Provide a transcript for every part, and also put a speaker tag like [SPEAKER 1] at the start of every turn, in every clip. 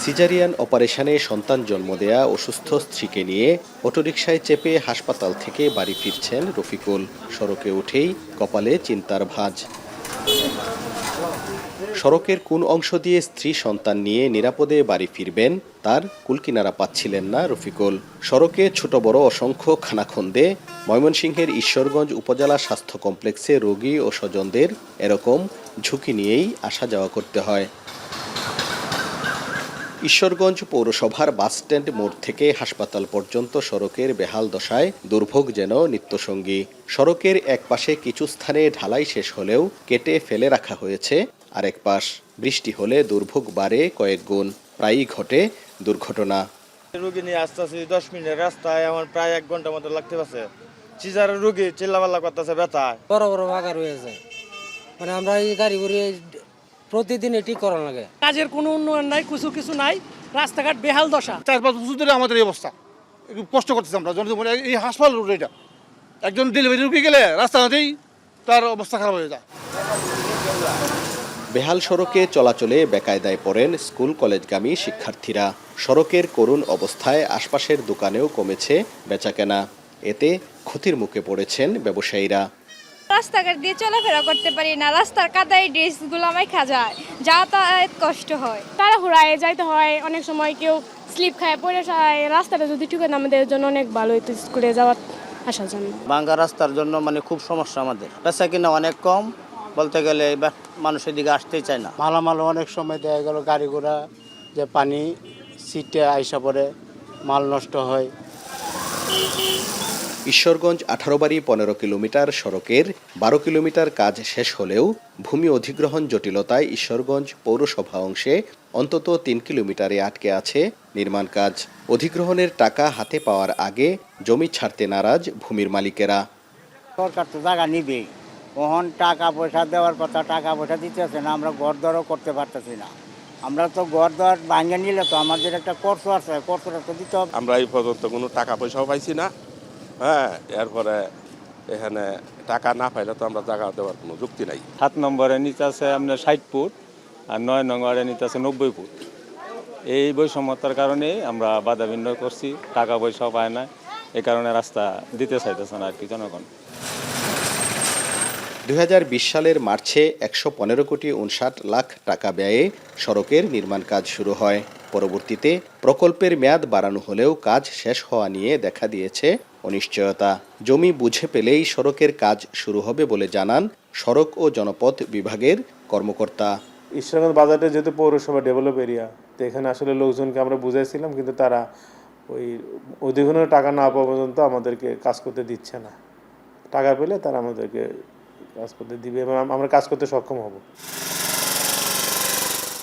[SPEAKER 1] Caesarean অপারেশনে সন্তান জন্ম দেয়া অসুস্থ স্ত্রীকে নিয়ে অটোরিকশায় চেপে হাসপাতাল থেকে বাড়ি ফিরছেন রফিকুল। সড়কে উঠেই কপালে চিন্তার ভাঁজ। সড়কের কোন অংশ দিয়ে স্ত্রী সন্তান নিয়ে নিরাপদে বাড়ি ফিরবেন তার কুলকিনারা পাচ্ছিলেন না রফিকুল। সড়কে ছোট বড় অসংখ্য খানাখন্দে ময়মনসিংহের ঈশ্বরগঞ্জ উপজেলা স্বাস্থ্য কমপ্লেক্সে রোগী ও স্বজনদের এরকম ঝুঁকি নিয়েই আসা যাওয়া করতে হয়। ঈশ্বরগঞ্জ পৌরসভার বাসস্ট্যান্ড মোড় থেকে হাসপাতাল পর্যন্ত সড়কের বেহাল দশায় দুর্ভোগ যেন নিত্যসঙ্গী। সড়কের এক পাশে কিছু স্থানে ঢালাই শেষ হলেও কেটে ফেলে রাখা হয়েছে আরেক পাশ। বৃষ্টি হলে দুর্ভোগ বাড়ে কয়েক গুণ, প্রায়ই ঘটে দুর্ঘটনা।
[SPEAKER 2] রোগী নিয়ে আসতে 10 মিনিটের রাস্তায় আমার প্রায় 1 ঘন্টার মতো লাগতে পারছে। সিজারের রোগী চিল্লাপাল্লা করতেছে, ব্যথা
[SPEAKER 3] বড় বড় ভাগা রয়েছে। মানে আমরা এই গাড়ি ঘুরে প্রতিদিন এটি করা লাগে।
[SPEAKER 4] কাজের কোনো উন্নয়ন নাই, কিছু নাই, রাস্তাঘাট বেহাল দশা।
[SPEAKER 5] 4-5 বছর ধরে আমাদের এই অবস্থা, একটু কষ্ট করতেছি আমরা। এই হাসপাতাল রোড, এটা একজন ডেলিভারি রুগী গেলে রাস্তাঘাটেই তার অবস্থা খারাপ হয়ে যায়।
[SPEAKER 1] বেহাল সড়কে চলাচলে বেকায়দায় পড়েন স্কুল কলেজগামী শিক্ষার্থীরা। সড়কের করুণ অবস্থায় আশপাশের দোকানেও কমেছে বেচাকেনা। এতে ক্ষতির মুখে পড়েছেন ব্যবসায়ীরা।
[SPEAKER 6] রাস্তাঘাট দিয়ে চলাফেরা করতে পারি না, রাস্তার কাদায় ড্রেসগুলো আমায় খাজায়, যাতায়াত কষ্ট হয়।
[SPEAKER 7] তারা হুড়ায় যাইতে হয়, অনেক সময় কেউ স্লিপ খায় পড়ে যায়। রাস্তাটা যদি ঠিক হয় আমাদের জন্য অনেক ভালো হইতো স্কুলে যাওয়ার আসার জন্য।
[SPEAKER 8] ভাঙা রাস্তার জন্য খুব সমস্যা আমাদের। বেচা কিনা অনেক কম, বলতে গেলে মানুষের দিকে আসতেই চায় না।
[SPEAKER 9] মালামাল অনেক সময় দেখা গেল গাড়ি ঘোড়া যে পানি সিটে আইসা পড়ে, মাল নষ্ট হয়।
[SPEAKER 1] ঈশ্বরগঞ্জ 18 বাড়ি 15 কিলোমিটার সড়কের 12 কিলোমিটার কাজ শেষ হলেও ভূমি অধিগ্রহণ জটিলতায় ঈশ্বরগঞ্জ পৌরসভা অংশে অন্তত 3 কিলোমিটারে আটকে আছে নির্মাণ কাজ। অধিগ্রহণের টাকা হাতে পাওয়ার আগে জমি ছাড়তে নারাজ ভূমির মালিকেরা।
[SPEAKER 8] সরকার তো জায়গা নিবে, ওহন টাকা পয়সা দেওয়ার কথা, টাকা পয়সা দিতেছে না। আমরা ঘর দরও করতে পারতেছি না। আমরা তো ঘর দর ভাঙে নিলে তো আমাদের একটা খরচ আছে, খরচটা তো দিতে হবে।
[SPEAKER 10] আমরা এই পর্যন্ত কোনো টাকা পয়সাও পাইছি না। হ্যাঁ, এরপরে এখানে টাকা না পাইলে তো আমরা জায়গা দেওয়ার কোনো যুক্তি নাই।
[SPEAKER 11] 7 নম্বরে নিতে আছে আপনার 60 ফুট আর 9 নম্বরে নিতে আছে 90 ফুট। এই বৈষম্যতার কারণে আমরা বাধা বিন্যাস করছি, টাকা পয়সাও পায় না, এই কারণে রাস্তা দিতে চাইতেছে না আর কি জনগণ।
[SPEAKER 1] 2020 সালের মার্চে 115 কোটি 59 লাখ টাকা ব্যয়ে সড়কের নির্মাণ কাজ শুরু হয়। পরবর্তীতে প্রকল্পের মেয়াদ বাড়ানো হলেও কাজ শেষ হওয়া নিয়ে দেখা দিয়েছে অনিশ্চয়তা। জমি বুঝে পেলেই সড়কের কাজ শুরু হবে বলে জানান সড়ক ও জনপথ বিভাগের কর্মকর্তা।
[SPEAKER 12] ঈশ্বরগঞ্জ বাজারটা যেহেতু পৌরসভা ডেভেলপ এরিয়া, তো এখানে আসলে লোকজনকে আমরা বুঝাইছিলাম, কিন্তু তারা ওই অধিগ্রহণের টাকা না পাওয়া পর্যন্ত আমাদেরকে কাজ করতে দিচ্ছে না। টাকা পেলে তারা আমাদেরকে কাজ করতে দিবে এবং আমরা কাজ করতে সক্ষম হব।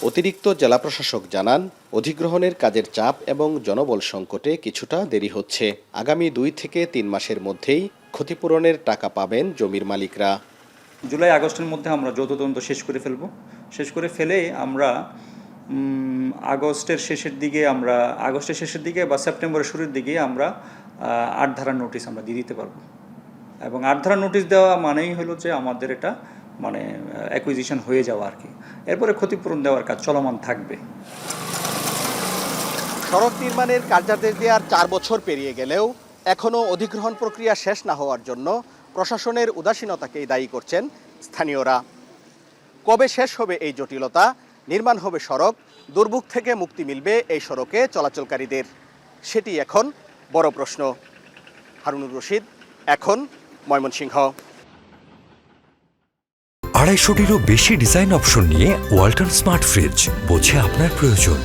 [SPEAKER 1] অতিরিক্ত জেলা প্রশাসক জানান, অধিগ্রহণের কাজের চাপ এবং জনবল সংকটে কিছুটা দেরি হচ্ছে। আগামী 2 থেকে 3 মাসের মধ্যেই ক্ষতিপূরণের টাকা পাবেন জমির মালিকরা।
[SPEAKER 13] জুলাই আগস্টের মধ্যে আমরা যৌথ তদন্ত শেষ করে ফেলে আমরা আগস্টের শেষের দিকে বা সেপ্টেম্বরের শুরুর দিকে আমরা 8 ধারার নোটিশ আমরা দিয়ে দিতে পারবো। এবং 8 ধারার নোটিশ দেওয়া মানেই হলো যে আমাদের এটা অ্যাকুইজিশন হয়ে যাওয়া আর কি। এরপরে ক্ষতিপূরণ দেওয়ার কাজ চলমান থাকবে।
[SPEAKER 1] সড়ক নির্মাণের কার্যাদেশ দেওয়ার 4 বছর পেরিয়ে গেলেও এখনও অধিগ্রহণ প্রক্রিয়া শেষ না হওয়ার জন্য প্রশাসনের উদাসীনতাকেই দায়ী করছেন স্থানীয়রা। কবে শেষ হবে এই জটিলতা, নির্মাণ হবে সড়ক, দুর্ভোগ থেকে মুক্তি মিলবে এই সড়কে চলাচলকারীদের, সেটি এখন বড় প্রশ্ন। হারুনুর রশিদ, এখন, ময়মনসিংহ।
[SPEAKER 14] 250-টিরও বেশি ডিজাইন অপশন নিয়ে ওয়ালটন স্মার্ট ফ্রিজ, বোঝে আপনার প্রয়োজন।